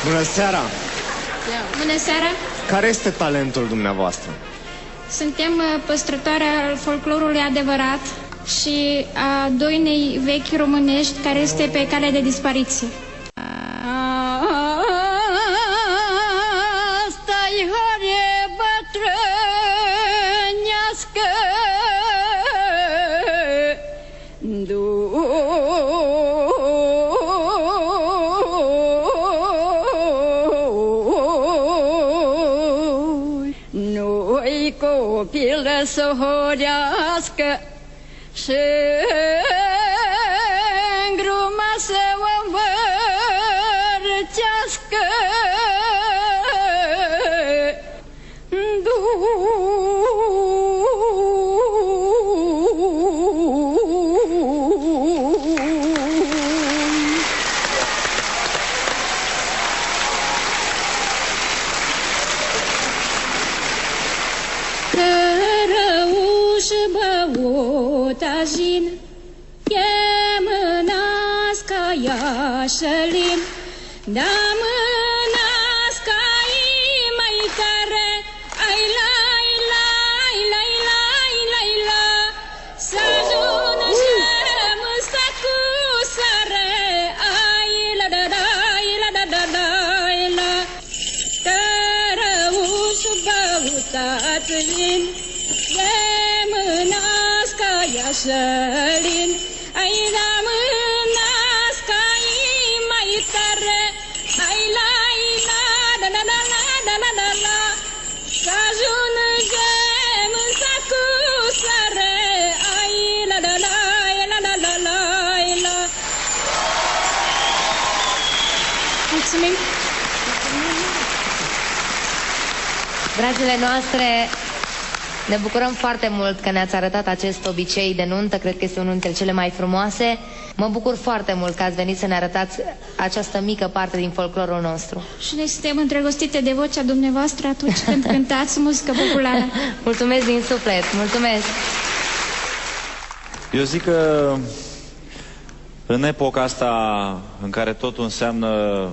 Bună seara! Bună seara! Care este talentul dumneavoastră? Suntem păstrătoare al folclorului adevărat și a doinei vechi românești care este pe cale de dispariție. Asta-i hare bătrânească, nu-i copil să horească și îngruma să o învârtească. Tajin, e mânească iașălin, da mânească mai tare, ai lai lai lai lai lai la, să ajună și cu sare, ai la da da la da da da la, cărăușu băutațin, e mânească iașălin, ai da mânească mai tare, ai lai la da da da la da la da la, să ajungem în sacu sare, ai la da la la la la la la. Mulțumim! Dragile noastre, ne bucurăm foarte mult că ne-ați arătat acest obicei de nuntă, cred că este unul dintre cele mai frumoase. Mă bucur foarte mult că ați venit să ne arătați această mică parte din folclorul nostru. Și noi suntem îndrăgostite de vocea dumneavoastră atunci când cântați muzică populară. Mulțumesc din suflet, mulțumesc! Eu zic că în epoca asta în care totul înseamnă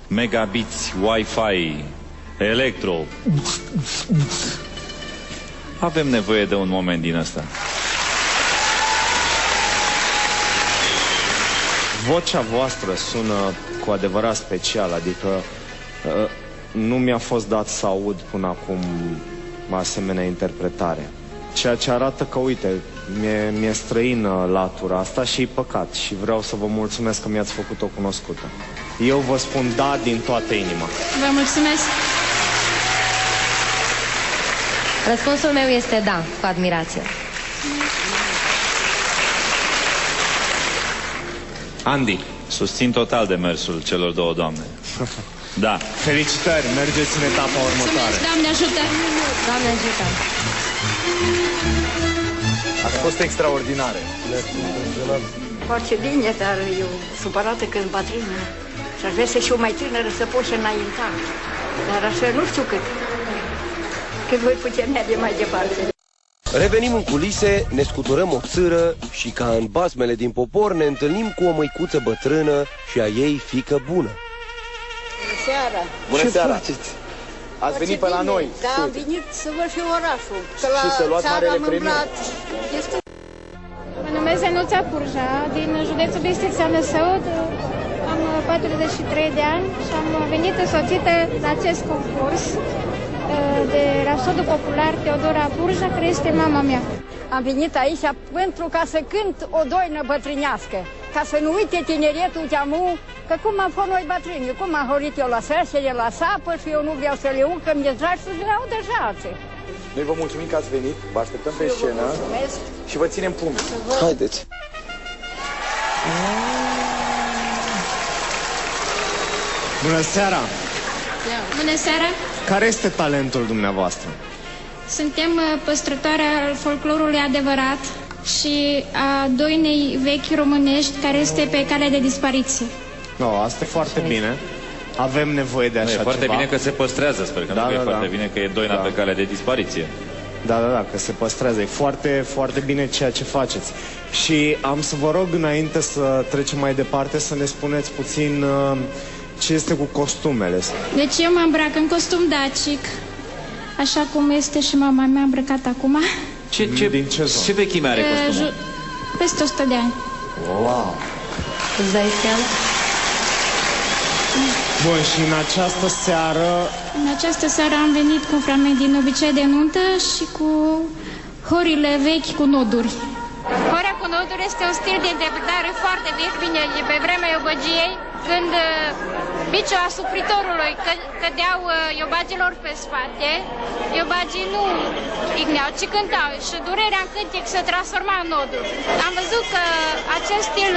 megabiți, Wi-Fi, electro, avem nevoie de un moment din ăsta. Vocea voastră sună cu adevărat special, adică nu mi-a fost dat să aud până acum asemenea interpretare. Ceea ce arată că, uite, mi-e străină latura asta și e păcat și vreau să vă mulțumesc că mi-ați făcut-o cunoscută. Eu vă spun da din toată inima. Vă mulțumesc! Răspunsul meu este da, cu admirație. Andy. Susțin total demersul celor două doamne. Da. Felicitări, mergeți în etapa următoare. Mulțumesc, Doamne ajută! Doamne ajută! Ați fost extraordinare. Foarte bine, dar eu supărată că sunt bătrână și aș vrea să fiu mai tânără să pot și înainta. Dar așa nu știu cât voi putea merge mai departe. Revenim în culise, ne scuturăm o țâră și ca în basmele din popor ne întâlnim cu o măicuță bătrână și a ei fiică bună. Bună seara! Bună seara! Ați venit pe la noi? Da, am venit să văd și orașul. Și să luați marele premiu. Mă numesc Zenuța Purja, din județul Bistrița Năsăud. Am 43 de ani și am venit însoțită la acest concurs de Rapsodul Popular Teodora Purja, care este mama mea. Am venit aici pentru ca să cânt o doină bătrânească, ca să nu uite tineretul de-amu, că cum am fost noi bătrâni, cum am horit eu la sărsele, la sapă și eu nu vreau să le urc, că mi-e dragi să le aud deja alții. Noi vă mulțumim că ați venit, vă așteptăm pe scenă și vă ținem pumni. Haideți! Bună seara! Bună seara! Care este talentul dumneavoastră? Suntem păstrătoare al folclorului adevărat și a doinei vechi românești care este pe cale de dispariție. No, asta e foarte bine. Avem nevoie de așa ceva. E foarte bine că se păstrează, sper că nu e foarte bine că e doina pe cale de dispariție. Da, că se păstrează. E foarte, foarte bine ceea ce faceți. Și am să vă rog, înainte să trecem mai departe, să ne spuneți puțin ce este cu costumele? Deci eu mă îmbrac în costum dacic, așa cum este și mama mea îmbrăcat acum. Ce vechime are costumul? Peste 100 de ani. Wow! Îți dai seama? Bun, și în această seară... În această seară am venit cu un fragment din Obicei de nuntă și cu horile vechi cu noduri. Horea cu noduri este un stil de interpretare foarte vechi, vine pe vremea iobăgiei, când biciul asupritorului cădeau iobagilor pe spate, iobagii nu igneau, ci cântau și durerea în cântec se transforma în noduri. Am văzut că acest stil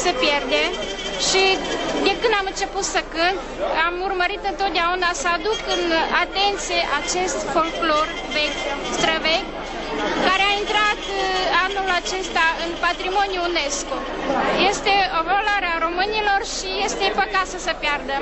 se pierde și de când am început să cânt, am urmărit întotdeauna să aduc în atenție acest folclor vechi, străvechi, care a intrat anul acesta în patrimoniul UNESCO. Este o valoare a românilor și este păcat să se piardă.